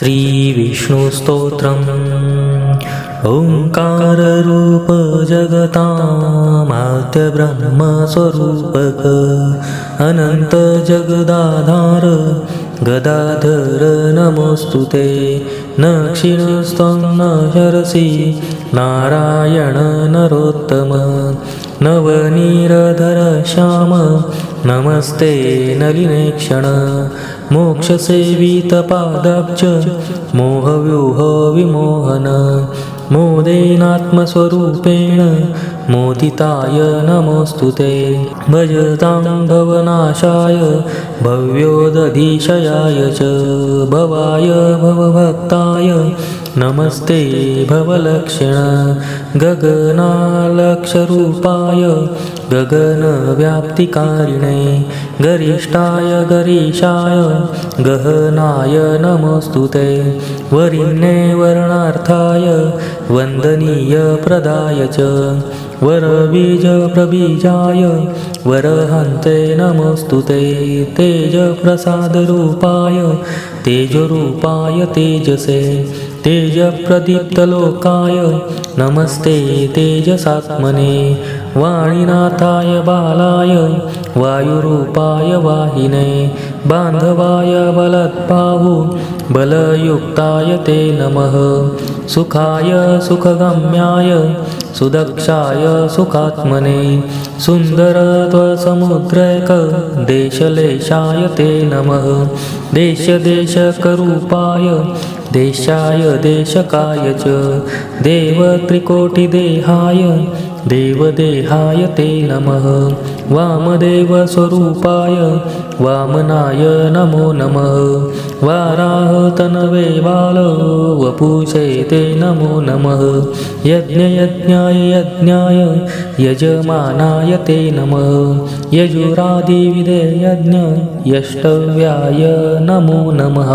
श्रीविष्णुस्तोत्रम् ओंकाररूप जगतामाद्य ब्रह्मस्वरूपक अनंत जगदाधार गदाधर नमोस्तुते न क्षीणस्त्वं न शरसि नारायण नरोत्तम नवनीरधर श्याम नमस्ते नलिनेक्षण मोक्षसेवितपादाब्ज मोहव्यूह विमोहन मोदेनात्मस्वरूपेण मोदिताय नमोस्तुते भजतां भवनाशाय भव्योदधिशयाय च भवाय भवभक्ताय नमस्ते भवलक्षण गगनालक्षरूपाय गगनव्याप्तिकारिणे गरिष्ठाय गरीशाय गहनाय नमोस्तुते वरिण्ये वर्णार्थाय वन्दनीय प्रदाय च वरबीज प्रबीजाय वरहन्ते नमोस्तुते तेजप्रसादरूपाय तेजरूपाय तेजसे तेजप्रदीप्तलोकाय नमस्ते तेजसात्मने वाणीनाथाय बालाय वायुरूपाय वाहिने बान्धवाय बलद्बाहु बलयुक्ताय ते नमः सुखाय सुखगम्याय सुदक्षाय सुखात्मने सुन्दरत्वसमुद्रैक देशलेशाय ते नमः देशदेशकरूपाय देशाय देशकाय च देवत्रिकोटिदेहाय देवदेहाय ते नमः वामदेवस्वरूपाय वामनाय नमो नमः वाराहतनवे बाल वपुषे ते नमो नमः यज्ञयज्ञाय यज्ञाय यजमानाय ते नमः यजुरादिविदे यज्ञ यष्टव्याय नमो नमः।